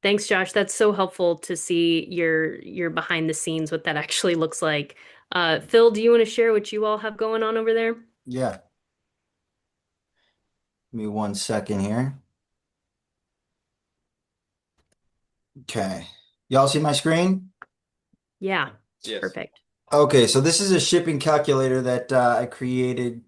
Thanks, Josh. That's so helpful to see your behind the scenes, what that actually looks like. Phil, do you want to share what you all have going on over there? Yeah. Give me 1 second here. Okay. Y'all see my screen? Yeah, it's Yes. perfect. Okay, so this is a shipping calculator that I created.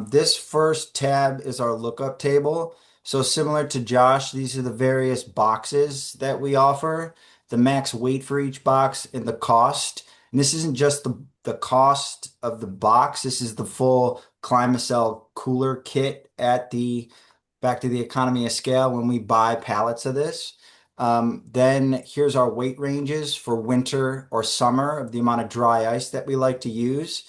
This first tab is our lookup table. So similar to Josh, these are the various boxes that we offer, the max weight for each box and the cost. And this isn't just the cost of the box. This is the full Climacell cooler kit at the back to the economy of scale when we buy pallets of this. Then here's our weight ranges for winter or summer of the amount of dry ice that we like to use.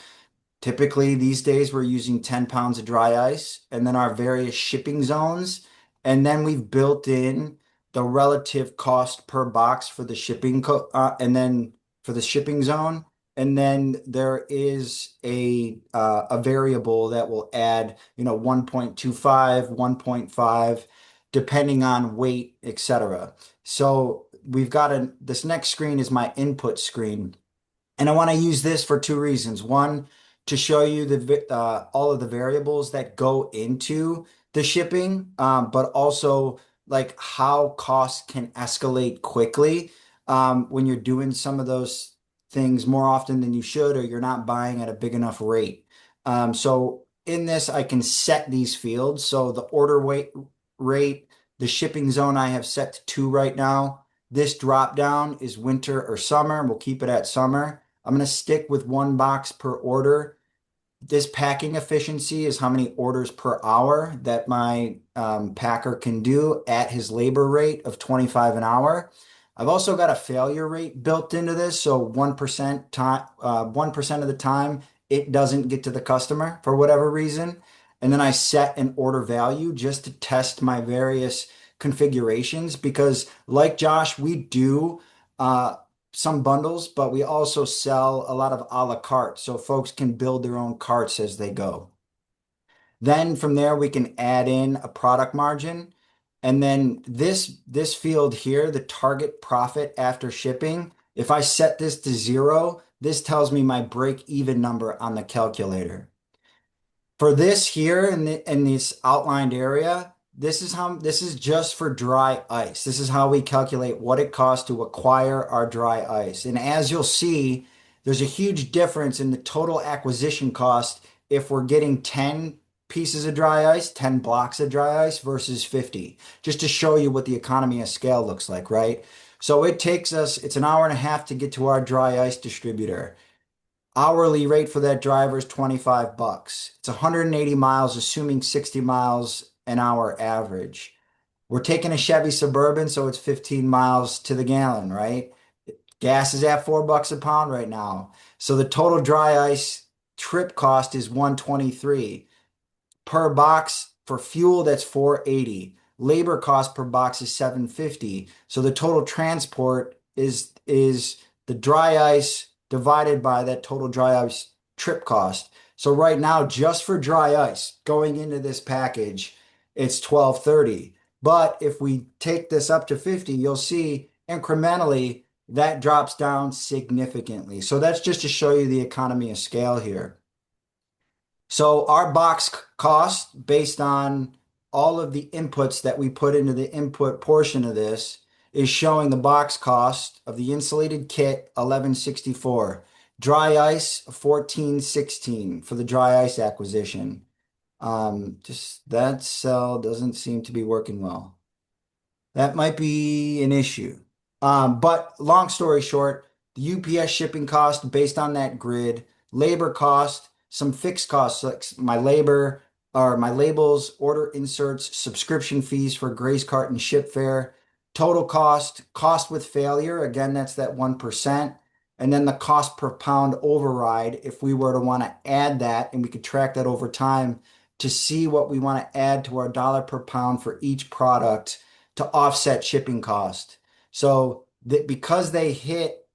Typically, these days we're using 10 pounds of dry ice and then our various shipping zones. And then we've built in the relative cost per box for the and then for the shipping zone. And then there is a variable that will add, 1.25, 1.5, depending on weight, etc. So we've got this next screen is my input screen. And I want to use this for two reasons. One, to show you all of the variables that go into the shipping, but also like how costs can escalate quickly when you're doing some of those things more often than you should, or you're not buying at a big enough rate. So in this, I can set these fields. So the order weight rate, the shipping zone I have set to 2 right now. This drop down is winter or summer. We'll keep it at summer. I'm going to stick with 1 box per order. This packing efficiency is how many orders per hour that my packer can do at his labor rate of 25 an hour. I've also got a failure rate built into this, so 1% of the time it doesn't get to the customer for whatever reason. And then I set an order value just to test my various configurations because, like Josh, we do some bundles, but we also sell a lot of a la carte so folks can build their own carts as they go. Then from there, we can add in a product margin. And then this field here, the target profit after shipping, if I set this to 0, this tells me my break even number on the calculator. For this here in this outlined area, this is just for dry ice. This is how we calculate what it costs to acquire our dry ice. And as you'll see, there's a huge difference in the total acquisition cost if we're getting 10 pieces of dry ice, 10 blocks of dry ice versus 50, just to show you what the economy of scale looks like, right? So it's an hour and a half to get to our dry ice distributor. Hourly rate for that driver is 25 bucks. It's 180 miles, assuming 60 miles an hour average. We're taking a Chevy Suburban, so it's 15 miles to the gallon, right? Gas is at 4 bucks a pound right now. So the total dry ice trip cost is 123 per box. For fuel, that's 480. Labor cost per box is 750. So the total transport is the dry ice divided by that total dry ice trip cost. So right now, just for dry ice going into this package, it's 1230. But if we take this up to 50, you'll see incrementally that drops down significantly. So that's just to show you the economy of scale here. So our box cost, based on all of the inputs that we put into the input portion of this, is showing the box cost of the insulated kit, 1164. Dry ice, 1416 for the dry ice acquisition. Just that cell doesn't seem to be working well. That might be an issue. But long story short, the UPS shipping cost based on that grid, labor cost, some fixed costs like my labor or my labels, order inserts, subscription fees for Grace Cart and ship fare, total cost with failure. Again, that's that 1%. And then the cost per pound override, if we were to want to add that, and we could track that over time to see what we want to add to our dollar per pound for each product to offset shipping cost. So because they hit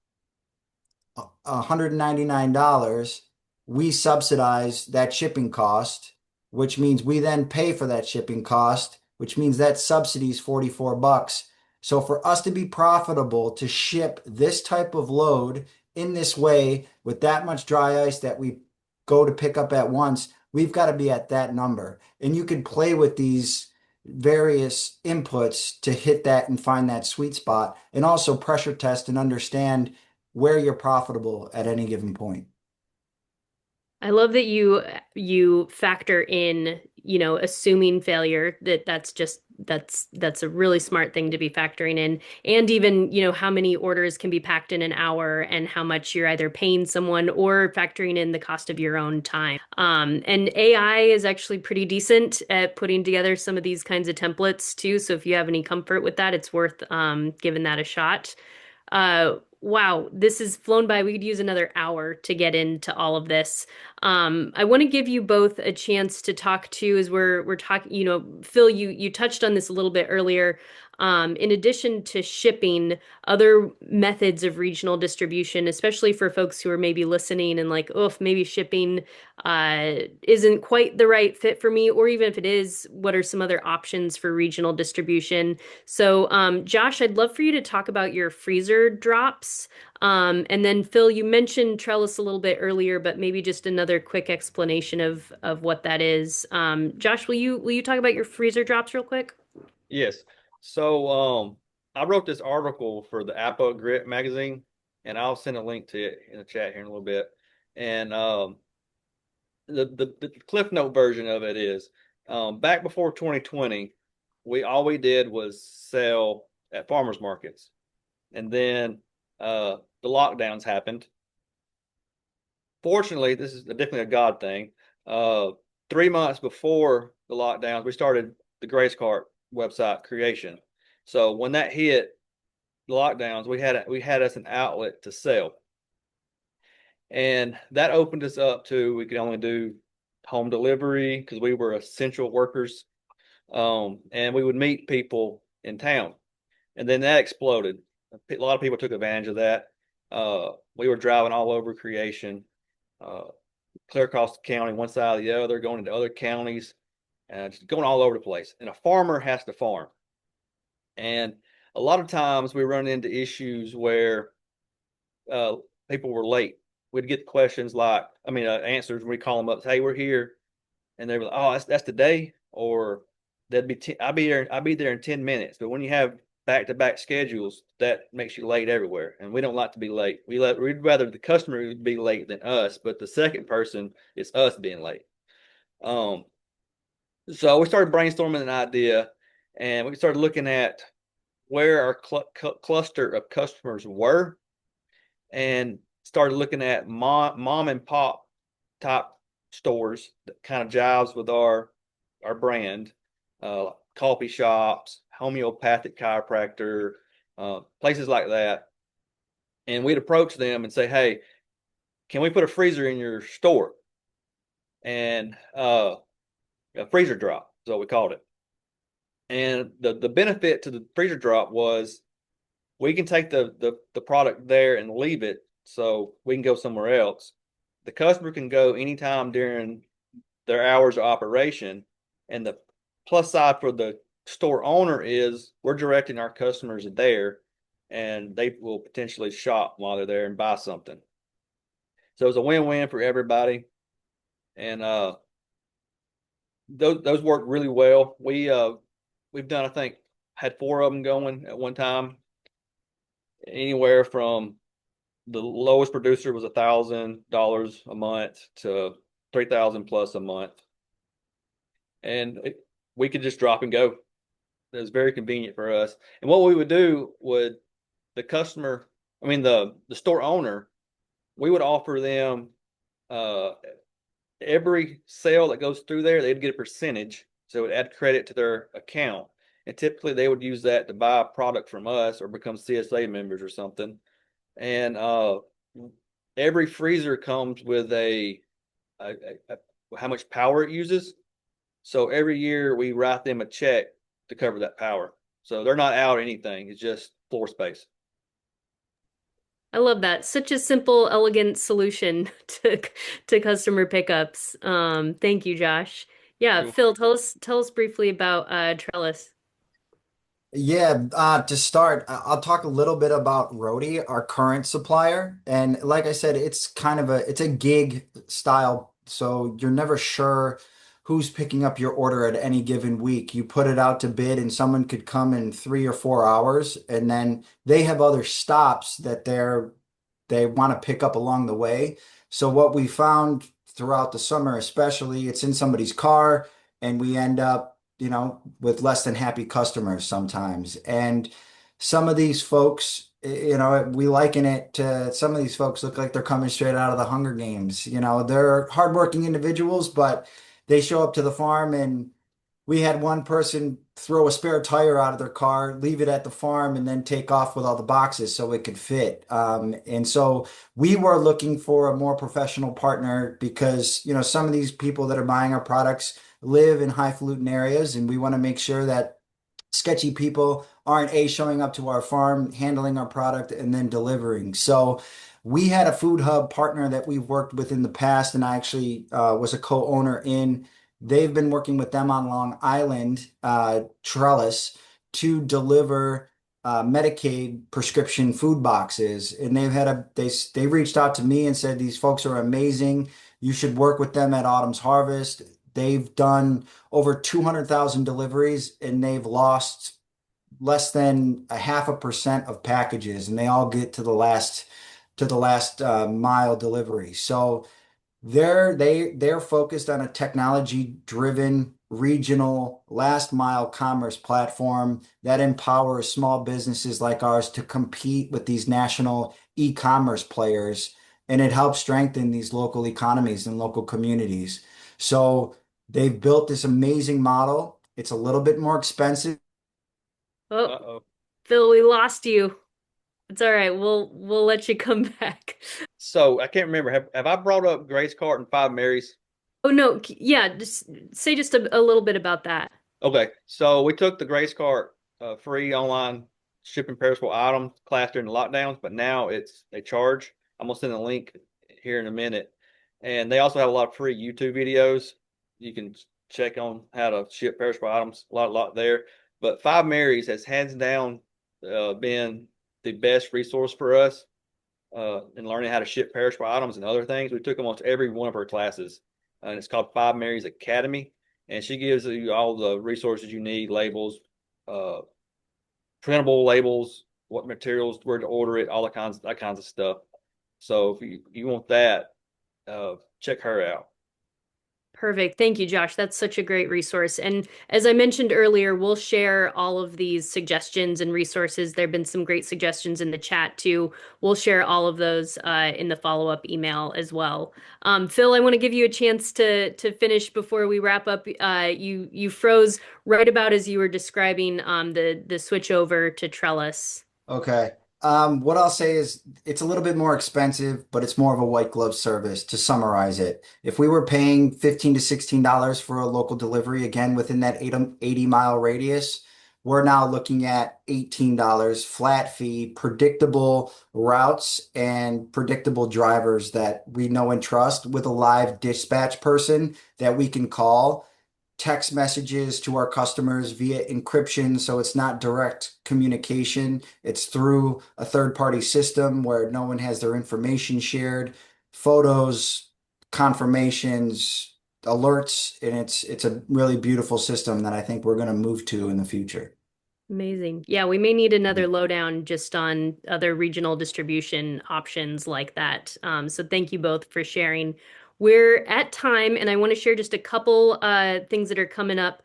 $199, we subsidize that shipping cost, which means we then pay for that shipping cost, which means that subsidy is 44 bucks. So for us to be profitable to ship this type of load in this way with that much dry ice that we go to pick up at once, we've got to be at that number. And you can play with these various inputs to hit that and find that sweet spot, and also pressure test and understand where you're profitable at any given point. I love that you factor in, assuming failure, that's a really smart thing to be factoring in. And even, how many orders can be packed in an hour and how much you're either paying someone or factoring in the cost of your own time. And AI is actually pretty decent at putting together some of these kinds of templates too. So if you have any comfort with that, it's worth giving that a shot. wow, this has flown by. We could use another hour to get into all of this. I want to give you both a chance to talk to as we're talking, Phil, you touched on this a little bit earlier. In addition to shipping, other methods of regional distribution, especially for folks who are maybe listening and like, oh, maybe shipping isn't quite the right fit for me, or even if it is, what are some other options for regional distribution? So, Josh, I'd love for you to talk about your freezer drops. And then Phil, you mentioned trellis a little bit earlier, but maybe just another quick explanation of what that is. Josh, will you talk about your freezer drops real quick? Yes. So I wrote this article for the Apple Grit magazine, and I'll send a link to it in the chat here in a little bit. And the Cliff Note version of it is back before 2020, we did was sell at farmers markets, and then the lockdowns happened. Fortunately, this is definitely a God thing. 3 months before the lockdowns, we started the Grace Cart website creation. So when that hit the lockdowns, we had us an outlet to sell, and that opened us up to we could only do home delivery because we were essential workers, and we would meet people in town, and then that exploded. A lot of people took advantage of that. We were driving all over creation, uh, clear across the county, one side or the other, going into other counties, just going all over the place. And a farmer has to farm. And a lot of times we run into issues where uh, people were late. We'd get questions like, answers when we call them up, hey, we're here. And they were like, oh, that's today. Or I'll be there in 10 minutes. But when you have back-to-back schedules, that makes you late everywhere. And we don't like to be late. We'd rather the customer be late than us, but the second person is us being late. Um, so we started brainstorming an idea, and we started looking at where our cluster of customers were, and started looking at mom and pop type stores that kind of jives with our brand, coffee shops, homeopathic chiropractor, places like that. And we'd approach them and say, hey, can we put a freezer in your store? And a freezer drop is what we called it. And the benefit to the freezer drop was we can take the product there and leave it so we can go somewhere else. The customer can go anytime during their hours of operation. And the plus side for the store owner is we're directing our customers there, and they will potentially shop while they're there and buy something. So it's a win-win for everybody. And those work really well. We've done, I think, had 4 of them going at one time. Anywhere from the lowest producer was $1,000 a month to 3,000 plus a month, and we could just drop and go. It was very convenient for us. And what we would do would the customer, the store owner, we would offer them uh, every sale that goes through there, they'd get a percentage, so it would add credit to their account. And typically, they would use that to buy a product from us or become CSA members or something. And every freezer comes with a how much power it uses. So every year we write them a check to cover that power. So they're not out anything. It's just floor space. I love that. Such a simple, elegant solution to customer pickups. Thank you, Josh. Yeah, Phil, tell us briefly about Trellis. Yeah, to start, I'll talk a little bit about Rody, our current supplier. And like I said, it's a gig style, so you're never sure who's picking up your order at any given week. You put it out to bid and someone could come in 3 or 4 hours, and then they have other stops that they want to pick up along the way. So what we found throughout the summer, especially, it's in somebody's car, and we end up with less than happy customers sometimes. And some of these folks, we liken it to some of these folks look like they're coming straight out of the Hunger Games. They're hardworking individuals, but they show up to the farm and we had one person throw a spare tire out of their car, leave it at the farm, and then take off with all the boxes so it could fit. And so we were looking for a more professional partner because, some of these people that are buying our products live in highfalutin areas, and we want to make sure that sketchy people aren't showing up to our farm, handling our product, and then delivering. So we had a food hub partner that we've worked with in the past, and I actually was a co-owner in. They've been working with them on Long Island, Trellis, to deliver Medicaid prescription food boxes. And they reached out to me and said, these folks are amazing. You should work with them at Autumn's Harvest. They've done over 200,000 deliveries and they've lost less than a 0.5% of packages, and they all get to the last mile delivery. So they're focused on a technology-driven regional last mile commerce platform that empowers small businesses like ours to compete with these national e-commerce players, and it helps strengthen these local economies and local communities. So they've built this amazing model. It's a little bit more expensive. Oh, Uh-oh. Phil, we lost you. It's all right. We'll let you come back. So I can't remember. Have I brought up Grace Cart and Five Marys? Oh no, yeah, just say just a little bit about that. Okay, so we took the Grace Cart free online shipping perishable items class during the lockdowns, but now it's a charge. I'm gonna send a link here in a minute, and they also have a lot of free YouTube videos. You can check on how to ship perishable items. A lot there. But Five Marys has hands down been the best resource for us in learning how to ship perishable items and other things. We took almost every one of her classes, and it's called Five Marys Academy, and she gives you all the resources you need, labels, uh, printable labels, what materials, where to order it, all that kinds of stuff. So if you want that, check her out. Perfect. Thank you, Josh. That's such a great resource. And as I mentioned earlier, we'll share all of these suggestions and resources. There have been some great suggestions in the chat too. We'll share all of those in the follow-up email as well. Phil, I want to give you a chance to finish before we wrap up. You froze right about as you were describing the switch over to Trellis. Okay. What I'll say is it's a little bit more expensive, but it's more of a white glove service to summarize it. If we were paying $15 to $16 for a local delivery, again, within that 80-mile radius, we're now looking at $18 flat fee, predictable routes and predictable drivers that we know and trust with a live dispatch person that we can call, text messages to our customers via encryption. So it's not direct communication. It's through a third-party system where no one has their information shared, photos, confirmations, alerts, and it's a really beautiful system that I think we're going to move to in the future. Amazing. Yeah, we may need another lowdown just on other regional distribution options like that. So thank you both for sharing. We're at time, and I want to share just a couple things that are coming up.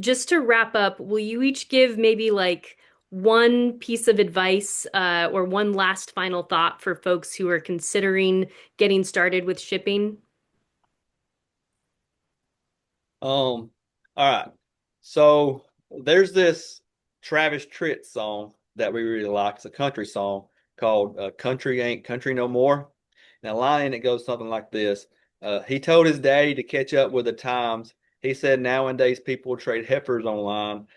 Just to wrap up, will you each give maybe like one piece of advice or one last final thought for folks who are considering getting started with shipping? All right. So there's this Travis Tritt song that we really like. It's a country song called "Country Ain't Country No More." Now, line in it goes something like this: He told his daddy to catch up with the times. He said nowadays people trade heifers online.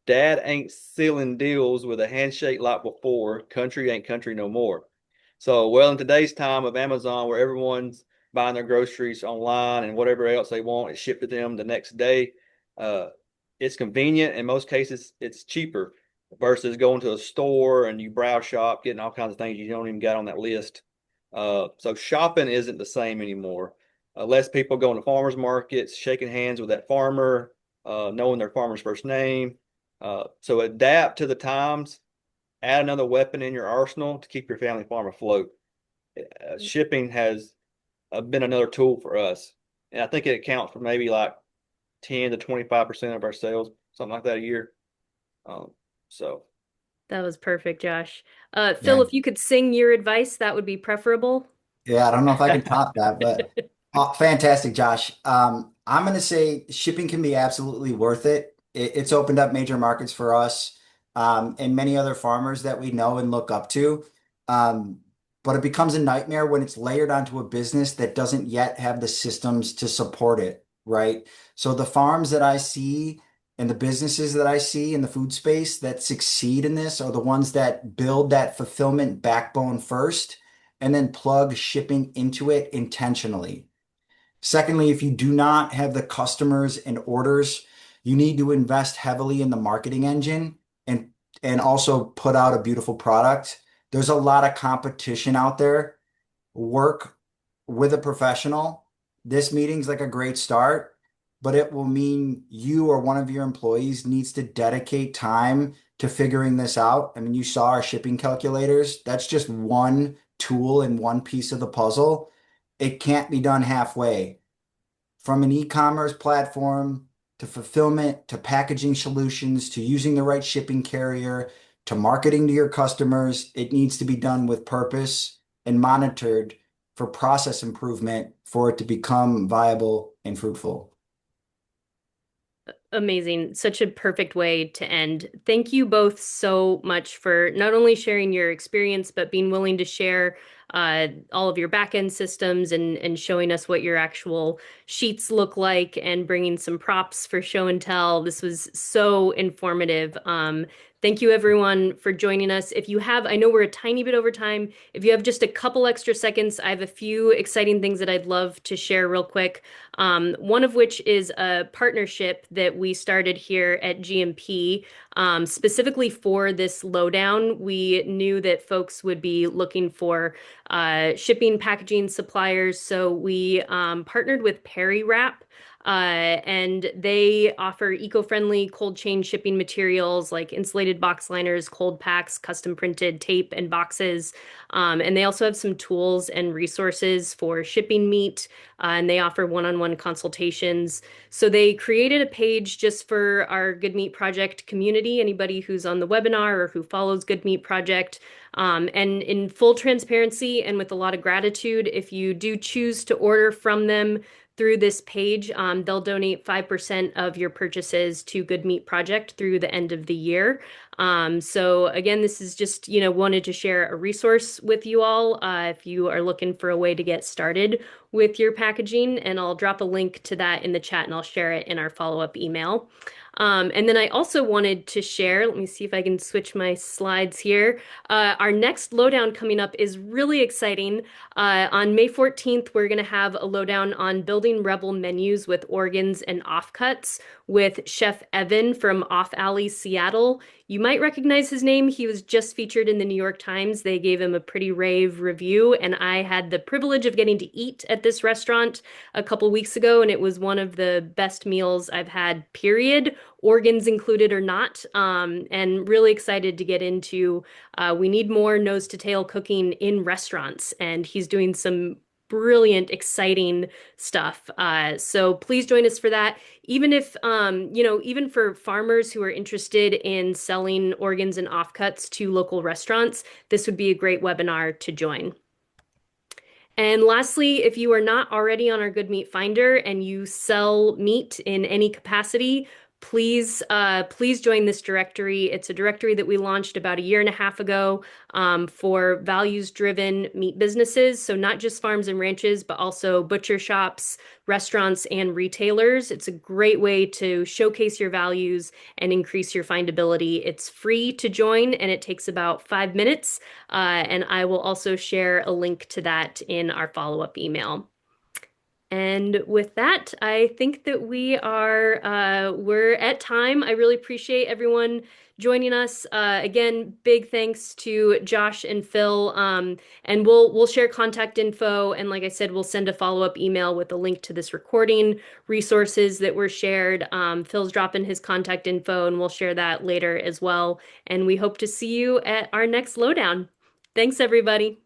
Dad ain't sealing deals with a handshake like before. Country ain't country no more. So, well, in today's time of Amazon, where everyone's buying their groceries online and whatever else they want is shipped to them the next day, uh, it's convenient. In most cases, it's cheaper versus going to a store and you browse shop, getting all kinds of things you don't even got on that list. So shopping isn't the same anymore. Less people going to farmers markets, shaking hands with that farmer, knowing their farmer's first name. So adapt to the times, add another weapon in your arsenal to keep your family farm afloat. Shipping has been another tool for us. And I think it accounts for maybe like 10 to 25% of our sales, something like that a year. Um, so That was perfect, Josh. Phil, Yeah. if you could sing your advice, that would be preferable. Yeah, I don't know if I can top that, but fantastic, Josh. I'm going to say shipping can be absolutely worth it. It's opened up major markets for us and many other farmers that we know and look up to. Um, but it becomes a nightmare when it's layered onto a business that doesn't yet have the systems to support it, right? So the farms that I see and the businesses that I see in the food space that succeed in this are the ones that build that fulfillment backbone first and then plug shipping into it intentionally. Secondly, if you do not have the customers and orders, you need to invest heavily in the marketing engine and and also put out a beautiful product. There's a lot of competition out there. Work with a professional. This meeting's like a great start, but it will mean you or one of your employees needs to dedicate time to figuring this out. I mean, you saw our shipping calculators. That's just one tool and one piece of the puzzle. It can't be done halfway. From an e-commerce platform to fulfillment to packaging solutions to using the right shipping carrier to marketing to your customers, it needs to be done with purpose and monitored for process improvement for it to become viable and fruitful. Amazing. Such a perfect way to end. Thank you both so much for not only sharing your experience, but being willing to share all of your back-end systems and showing us what your actual sheets look like and bringing some props for show and tell. This was so informative. Thank you everyone for joining us. If you have, I know we're a tiny bit over time. If you have just a couple extra seconds, I have a few exciting things that I'd love to share real quick. One of which is a partnership that we started here at GMP, specifically for this lowdown. We knew that folks would be looking for shipping, packaging suppliers, so we partnered with Perry Wrap. And they offer eco-friendly cold chain shipping materials like insulated box liners, cold packs, custom printed tape and boxes. And they also have some tools and resources for shipping meat, and they offer one-on-one consultations. So they created a page just for our Good Meat Project community, anybody who's on the webinar or who follows Good Meat Project. And in full transparency and with a lot of gratitude, if you do choose to order from them through this page, they'll donate 5% of your purchases to Good Meat Project through the end of the year. So again, this is just, wanted to share a resource with you all if you are looking for a way to get started with your packaging, and I'll drop a link to that in the chat and I'll share it in our follow-up email. And then I also wanted to share, let me see if I can switch my slides here. Our next lowdown coming up is really exciting. On May 14th, we're going to have a lowdown on building rebel menus with organs and offcuts with Chef Evan from Off Alley, Seattle. You might recognize his name. He was just featured in the New York Times. They gave him a pretty rave review, and I had the privilege of getting to eat at this restaurant a couple weeks ago, and it was one of the best meals I've had, period, organs included or not. And really excited to get into, we need more nose to tail cooking in restaurants, and he's doing some brilliant, exciting stuff. So please join us for that. Even if, even for farmers who are interested in selling organs and offcuts to local restaurants, this would be a great webinar to join. And lastly, if you are not already on our Good Meat Finder and you sell meat in any capacity, please join this directory. It's a directory that we launched about a year and a half ago for values-driven meat businesses. So not just farms and ranches, but also butcher shops, restaurants, and retailers. It's a great way to showcase your values and increase your findability. It's free to join, and it takes about 5 minutes. And I will also share a link to that in our follow-up email. And with that, I think that we're at time. I really appreciate everyone joining us. Again, big thanks to Josh and Phil. And we'll share contact info. And like I said, we'll send a follow-up email with a link to this recording, resources that were shared. Phil's dropping his contact info, and we'll share that later as well. And we hope to see you at our next lowdown. Thanks, everybody.